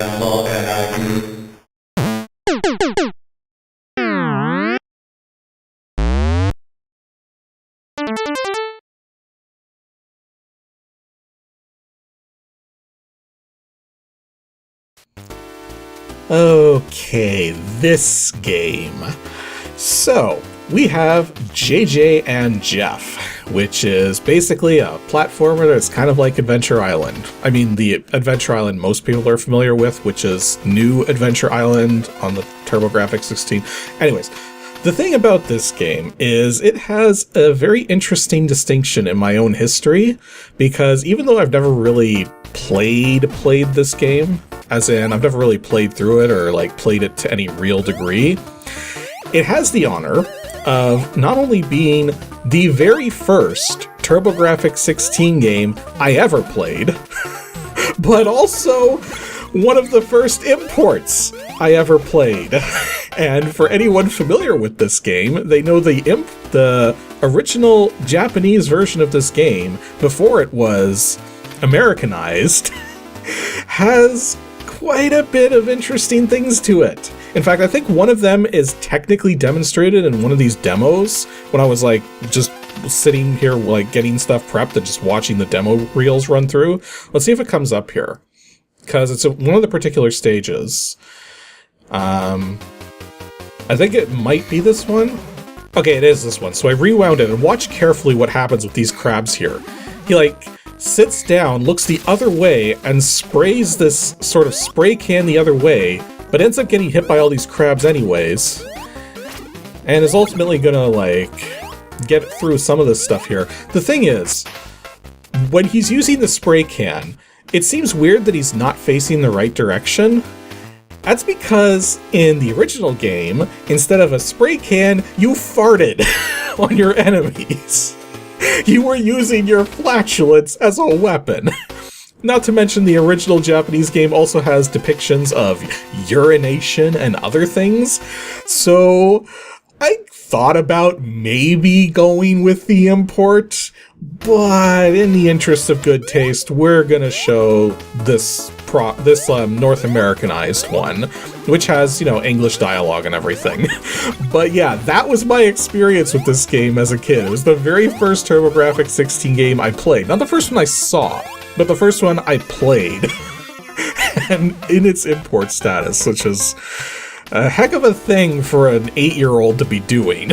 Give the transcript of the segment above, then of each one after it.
NNRG. Okay, this game. So, we have JJ and Jeff, which is basically a platformer that's kind of like Adventure Island. I mean, the Adventure Island most people are familiar with, which is New Adventure Island on the TurboGrafx 16. Anyways, the thing about this game is it has a very interesting distinction in my own history, because even though I've never really played this game, as in I've never really played through it or like played it to any real degree, it has the honor of not only being the very first TurboGrafx 16 game I ever played, but also one of the first imports I ever played. And for anyone familiar with this game, they know the original Japanese version of this game, before it was Americanized, has quite a bit of interesting things to it. In fact, I think one of them is technically demonstrated in one of these demos when I was like just sitting here like getting stuff prepped and just watching the demo reels run through. Let's see if it comes up here, because it's one of the particular stages. I think it might be this one. Okay, it is this one. So I rewound it and watch carefully what happens with these crabs here. He like sits down, looks the other way, and sprays this sort of spray can the other way, but ends up getting hit by all these crabs anyways, and is ultimately gonna like get through some of this stuff here. The thing is, when he's using the spray can, it seems weird that he's not facing the right direction. That's because in the original game, instead of a spray can, you farted on your enemies. You were using your flatulence as a weapon. Not to mention the original Japanese game also has depictions of urination and other things. So I thought about maybe going with the import, but in the interest of good taste, we're gonna show this North Americanized one, which has, you know, English dialogue and everything. But yeah, that was my experience with this game as a kid. It was the very first TurboGrafx 16 game I played. Not the first one I saw, but the first one I played. And in its import status, which is a heck of a thing for an 8-year-old to be doing.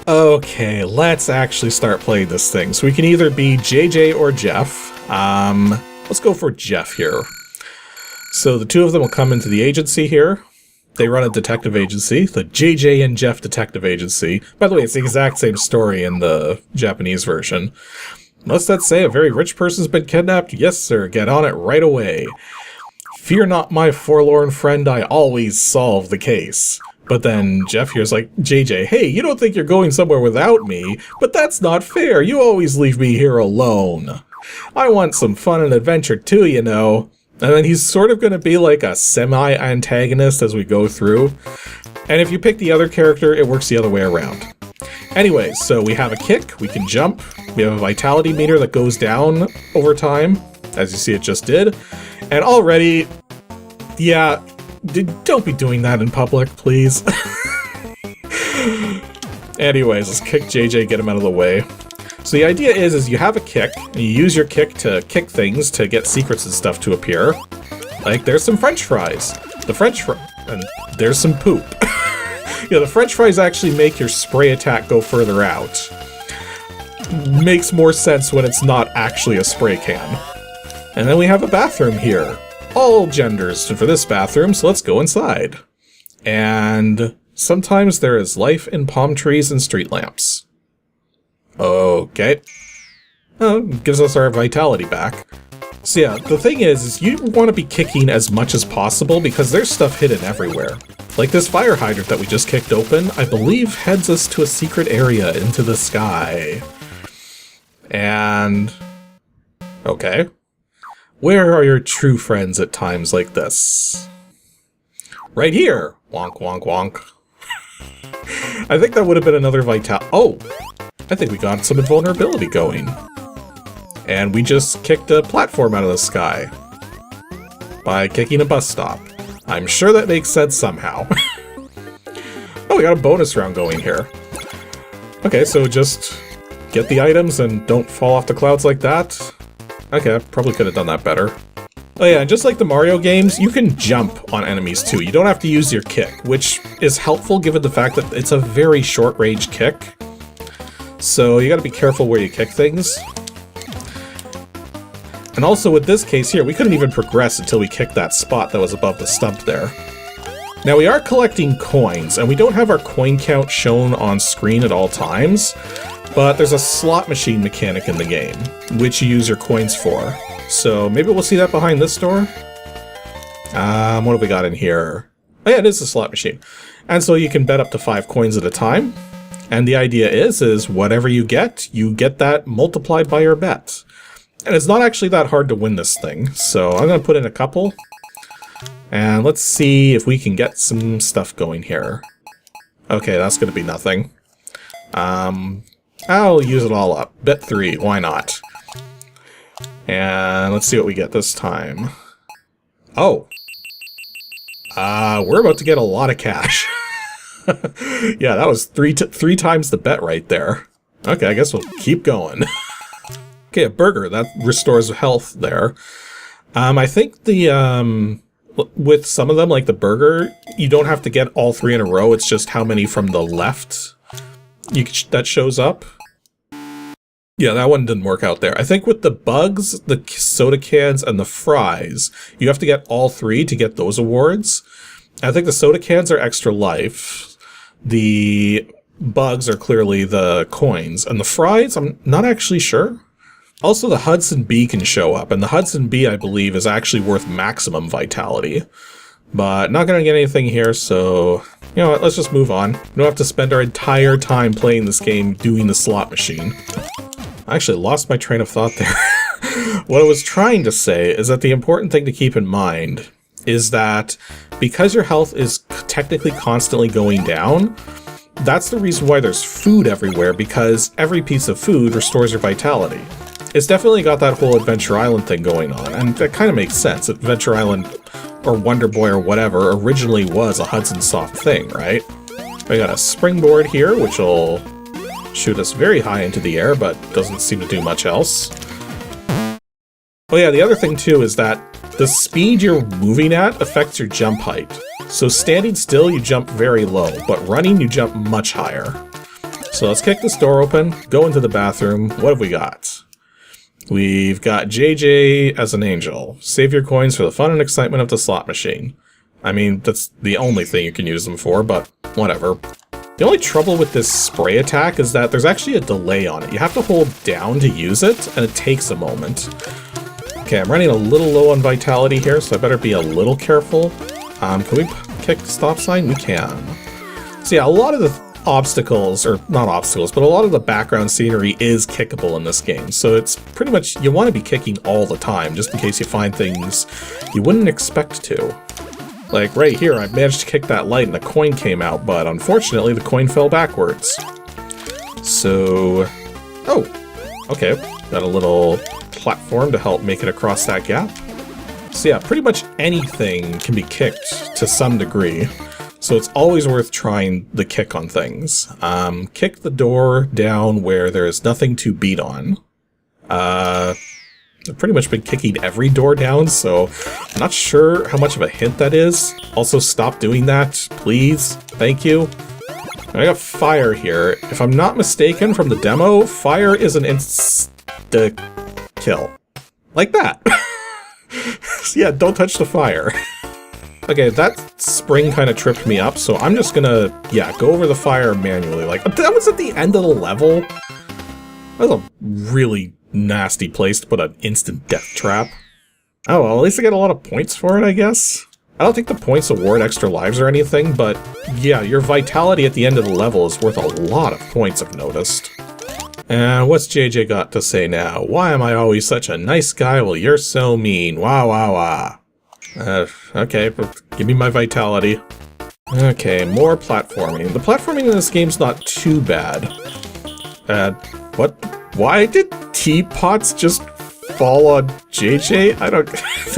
Okay, let's actually start playing this thing. So we can either be JJ or Jeff. Let's go for Jeff here. So the two of them will come into the agency here. They run a detective agency, the JJ and Jeff Detective Agency. By the way, it's the exact same story in the Japanese version. Must that say a very rich person's been kidnapped? Yes, sir, get on it right away. Fear not, my forlorn friend, I always solve the case. But then Jeff here's like, JJ, hey, you don't think you're going somewhere without me, but that's not fair. You always leave me here alone. I want some fun and adventure too, you know. And then he's sort of going to be like a semi-antagonist as we go through. And if you pick the other character, it works the other way around. Anyways, so we have a kick, we can jump, we have a vitality meter that goes down over time, as you see it just did. And already, yeah, don't be doing that in public, please. Anyways, let's kick JJ, get him out of the way. So the idea is you have a kick, and you use your kick to kick things to get secrets and stuff to appear. Like, there's some french fries. And there's some poop. Yeah, the french fries actually make your spray attack go further out. Makes more sense when it's not actually a spray can. And then we have a bathroom here. All genders for this bathroom, so let's go inside. And sometimes there is life in palm trees and street lamps. Okay. Oh, gives us our vitality back. So yeah, the thing is you want to be kicking as much as possible because there's stuff hidden everywhere. Like this fire hydrant that we just kicked open, I believe heads us to a secret area into the sky. And... okay. Where are your true friends at times like this? Right here! Wonk, wonk, wonk. I think that would have been another oh! I think we got some invulnerability going. And we just kicked a platform out of the sky. by kicking a bus stop. I'm sure that makes sense somehow. Oh, we got a bonus round going here. Okay, so just get the items and don't fall off the clouds like that. Okay, I probably could have done that better. Oh yeah, just like the Mario games, you can jump on enemies too. You don't have to use your kick, which is helpful given the fact that it's a very short-range kick. So you gotta be careful where you kick things. And also with this case here, we couldn't even progress until we kicked that spot that was above the stump there. Now we are collecting coins, and we don't have our coin count shown on screen at all times, but there's a slot machine mechanic in the game, which you use your coins for. So maybe we'll see that behind this door? What have we got in here? Oh yeah, it is a slot machine. And so you can bet up to 5 coins at a time. And the idea is whatever you get that multiplied by your bet. And it's not actually that hard to win this thing. So I'm going to put in a couple. And let's see if we can get some stuff going here. Okay, that's going to be nothing. I'll use it all up. Bet 3, why not? And let's see what we get this time. Oh. We're about to get a lot of cash. Yeah, that was three times the bet right there. Okay, I guess we'll keep going. Okay, a burger. That restores health there. I think the, with some of them, like the burger, you don't have to get all 3 in a row. It's just how many from the left that shows up. Yeah, that one didn't work out there. I think with the bugs, the soda cans, and the fries, you have to get all 3 to get those awards. I think the soda cans are extra life. The bugs are clearly the coins. And the fries, I'm not actually sure. Also, the Hudson Bee can show up. And the Hudson Bee, I believe, is actually worth maximum vitality. But not going to get anything here, so you know what, let's just move on. We don't have to spend our entire time playing this game doing the slot machine. I actually lost my train of thought there. What I was trying to say is that the important thing to keep in mind is that because your health is technically constantly going down, that's the reason why there's food everywhere, because every piece of food restores your vitality. It's definitely got that whole Adventure Island thing going on, and that kind of makes sense. Adventure Island, or Wonder Boy or whatever, originally was a Hudson Soft thing, right? We got a springboard here, which will shoot us very high into the air, but doesn't seem to do much else. Oh yeah, the other thing too is that the speed you're moving at affects your jump height. So standing still, you jump very low, but running, you jump much higher. So let's kick this door open, go into the bathroom. What have we got? We've got JJ as an angel. Save your coins for the fun and excitement of the slot machine. I mean, that's the only thing you can use them for, but whatever. The only trouble with this spray attack is that there's actually a delay on it. You have to hold down to use it, and it takes a moment. Okay, I'm running a little low on vitality here, so I better be a little careful. Can we kick the stop sign? We can. So yeah, a lot of the obstacles, or not obstacles, but a lot of the background scenery is kickable in this game. So it's pretty much, you want to be kicking all the time, just in case you find things you wouldn't expect to. Like right here, I managed to kick that light and a coin came out, but unfortunately the coin fell backwards. So, oh, okay, got a little platform to help make it across that gap. So yeah, pretty much anything can be kicked to some degree. So it's always worth trying the kick on things. Kick the door down where there is nothing to beat on. I've pretty much been kicking every door down, so I'm not sure how much of a hint that is. Also, stop doing that, please. Thank you. I got fire here. If I'm not mistaken from the demo, fire is an insta-kill. Like that. So yeah, don't touch the fire. Okay, that spring kind of tripped me up, so I'm just gonna, yeah, go over the fire manually. Like, that was at the end of the level. That was a really nasty place to put an instant death trap. Oh, well, at least I get a lot of points for it, I guess. I don't think the points award extra lives or anything, but yeah, your vitality at the end of the level is worth a lot of points, I've noticed. And what's JJ got to say now? Why am I always such a nice guy? Well, you're so mean. Wah, wah, wah. Okay, give me my vitality. Okay, more platforming. The platforming in this game's not too bad. What? Why did teapots just fall on JJ? I don't...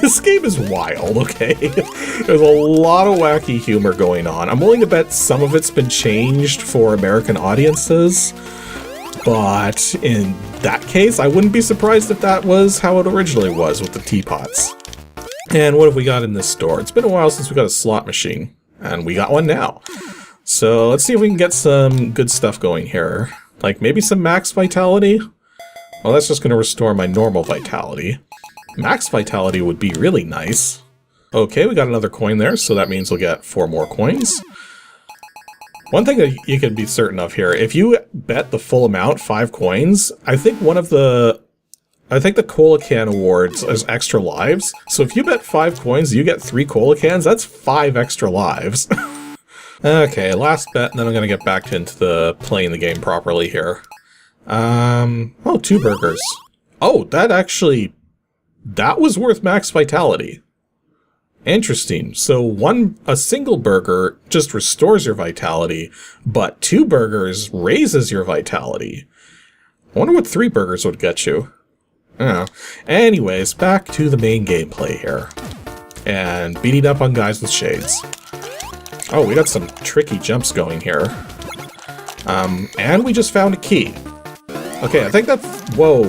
This game is wild, okay? There's a lot of wacky humor going on. I'm willing to bet some of it's been changed for American audiences, but in that case, I wouldn't be surprised if that was how it originally was with the teapots. And what have we got in this store? It's been a while since we got a slot machine, and we got one now. So let's see if we can get some good stuff going here. Like maybe some max vitality? Well, that's just going to restore my normal vitality. Max vitality would be really nice. Okay, we got another coin there, so that means we'll get 4 more coins. One thing that you can be certain of here, if you bet the full amount, 5 coins, I think the Kato-Chan awards is extra lives. So if you bet 5 coins, you get 3 Kato-Chans, that's 5 extra lives. Okay, last bet, and then I'm going to get back into the playing the game properly here. Oh, 2 burgers. Oh, that was worth max vitality. Interesting. So a single burger just restores your vitality, but 2 burgers raises your vitality. I wonder what 3 burgers would get you. I don't know. Anyways, back to the main gameplay here. And beating up on guys with shades. Oh, we got some tricky jumps going here. And we just found a key. Okay, I think that's... Whoa.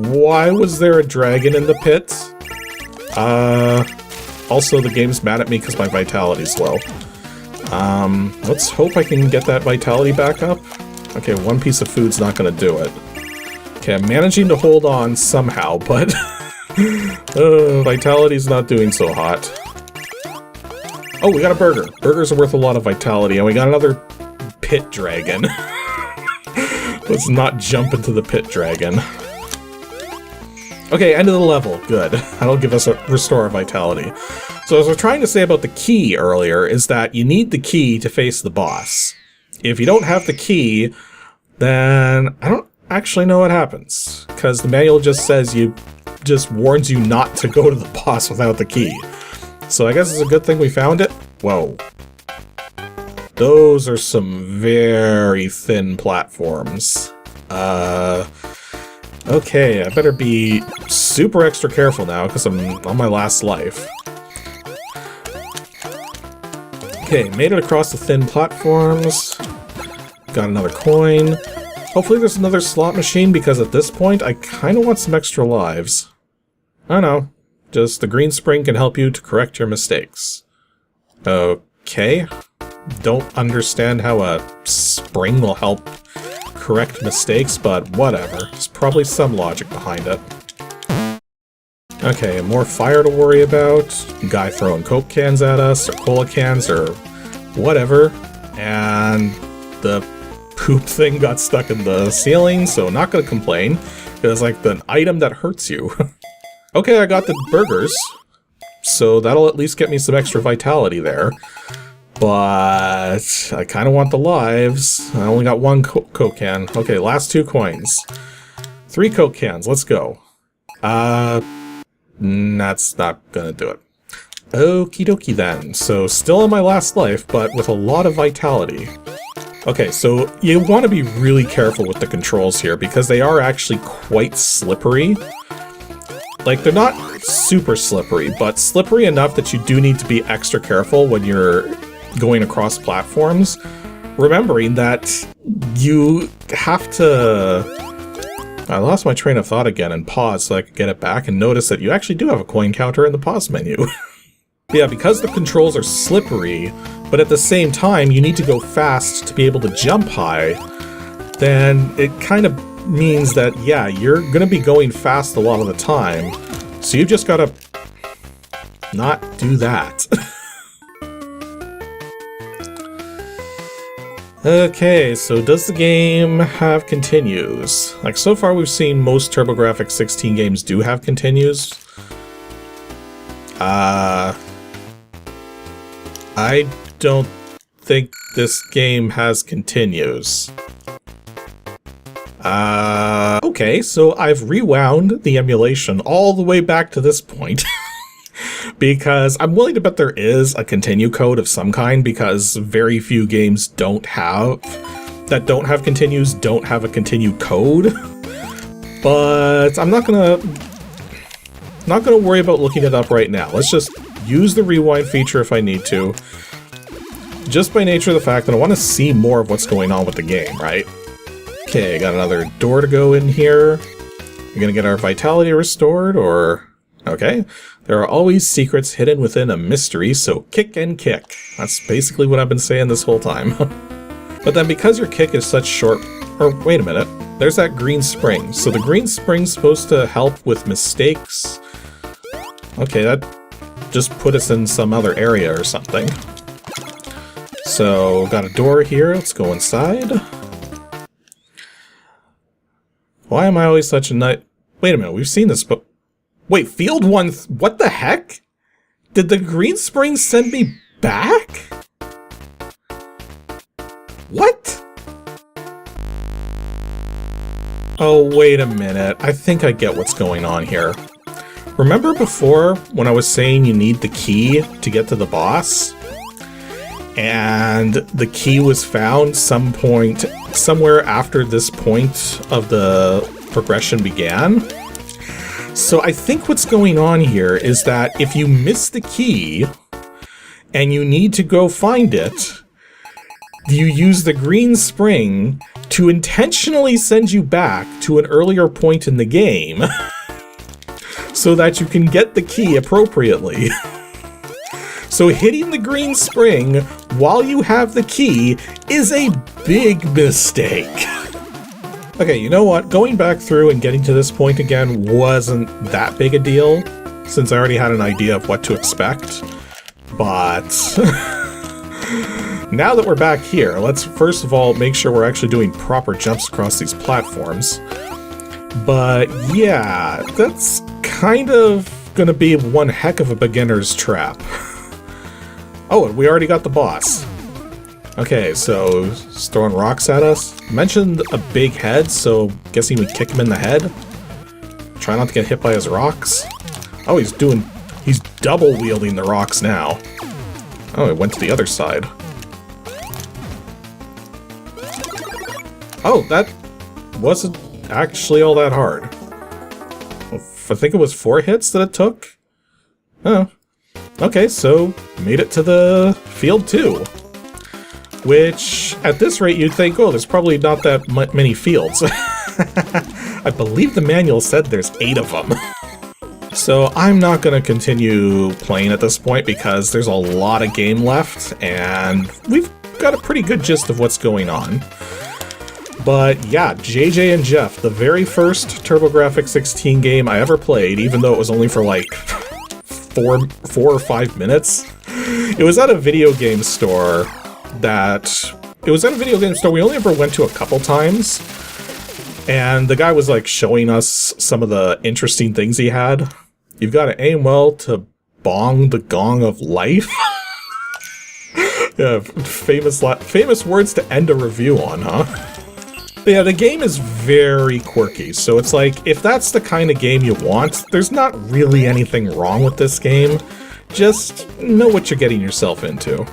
Why was there a dragon in the pit? Also, the game's mad at me because my vitality's low. Let's hope I can get that vitality back up. Okay, 1 piece of food's not gonna do it. Okay, I'm managing to hold on somehow, but... vitality's not doing so hot. Oh, we got a burger. Burgers are worth a lot of vitality, and we got another pit dragon. Let's not jump into the pit dragon. Okay, end of the level. Good. That'll give us a restore of vitality. So as I was trying to say about the key earlier, is that you need the key to face the boss. If you don't have the key, then I don't actually know what happens. Because the manual just warns you not to go to the boss without the key. So I guess it's a good thing we found it. Whoa. Those are some very thin platforms. Okay, I better be super extra careful now because I'm on my last life. Okay, made it across the thin platforms. Got another coin. Hopefully there's another slot machine because at this point I kind of want some extra lives. I don't know. Just the green spring can help you to correct your mistakes. Okay. Don't understand how a spring will help correct mistakes, but whatever. There's probably some logic behind it. Okay, more fire to worry about. Guy throwing Coke cans at us, or cola cans, or whatever. And the poop thing got stuck in the ceiling, so not gonna complain. It's like the item that hurts you. Okay, I got the burgers, so that'll at least get me some extra vitality there. But I kind of want the lives. I only got 1 Coke can. Okay, last 2 coins. 3 Coke cans, let's go. That's not gonna do it. Okie dokie then. So still in my last life, but with a lot of vitality. Okay, so you want to be really careful with the controls here because they are actually quite slippery. Like, they're not super slippery, but slippery enough that you do need to be extra careful when you're going across platforms, remembering that you have to... I lost my train of thought again and pause so I could get it back and notice that you actually do have a coin counter in the pause menu. Yeah, because the controls are slippery, but at the same time you need to go fast to be able to jump high, then it kind of means that, yeah, you're gonna be going fast a lot of the time, so you just gotta not do that. Okay, so does the game have continues? Like, so far we've seen most TurboGrafx 16 games do have continues. I don't think this game has continues. Okay, so I've rewound the emulation all the way back to this point. Because I'm willing to bet there is a continue code of some kind, because very few games don't have continues don't have a continue code. But I'm not gonna worry about looking it up right now. Let's just use the rewind feature if I need to. Just by nature of the fact that I want to see more of what's going on with the game, right? Okay, got another door to go in here. We're gonna get our vitality restored, or... Okay. There are always secrets hidden within a mystery, so kick and kick. That's basically what I've been saying this whole time. But then because your kick is such short... Or, wait a minute. There's that green spring. So the green spring's supposed to help with mistakes. Okay, that just put us in some other area or something. So, got a door here. Let's go inside. Why am I always such a nut? Wait a minute, we've seen this, but... Wait, field 1... What the heck? Did the green spring send me back? What? Oh, wait a minute. I think I get what's going on here. Remember before when I was saying you need the key to get to the boss? And the key was found somewhere after this point of the progression began? So I think what's going on here is that if you miss the key and you need to go find it, you use the green spring to intentionally send you back to an earlier point in the game so that you can get the key appropriately. So hitting the green spring while you have the key is a big mistake. Okay, you know what? Going back through and getting to this point again wasn't that big a deal, since I already had an idea of what to expect. But now that we're back here, let's first of all make sure we're actually doing proper jumps across these platforms. But yeah, that's kind of gonna be one heck of a beginner's trap. Oh, and we already got the boss. Okay, so he's throwing rocks at us. Mentioned a big head, so guessing we kick him in the head. Try not to get hit by his rocks. Oh, he's double wielding the rocks now. Oh, it went to the other side. Oh, that wasn't actually all that hard. I think it was 4 hits that it took. Oh. Okay, so made it to the field 2. Which, at this rate, you'd think, oh, there's probably not that many fields. I believe the manual said there's 8 of them. So I'm not going to continue playing at this point because there's a lot of game left, and we've got a pretty good gist of what's going on. But yeah, JJ and Jeff, the very first TurboGrafx 16 game I ever played, even though it was only for like 4 or 5 minutes. It was at a video game store we only ever went to a couple times. And the guy was like showing us some of the interesting things he had. You've got to aim well to bong the gong of life. Yeah, famous words to end a review on, huh? But yeah, the game is very quirky, so it's like, if that's the kind of game you want, there's not really anything wrong with this game. Just know what you're getting yourself into.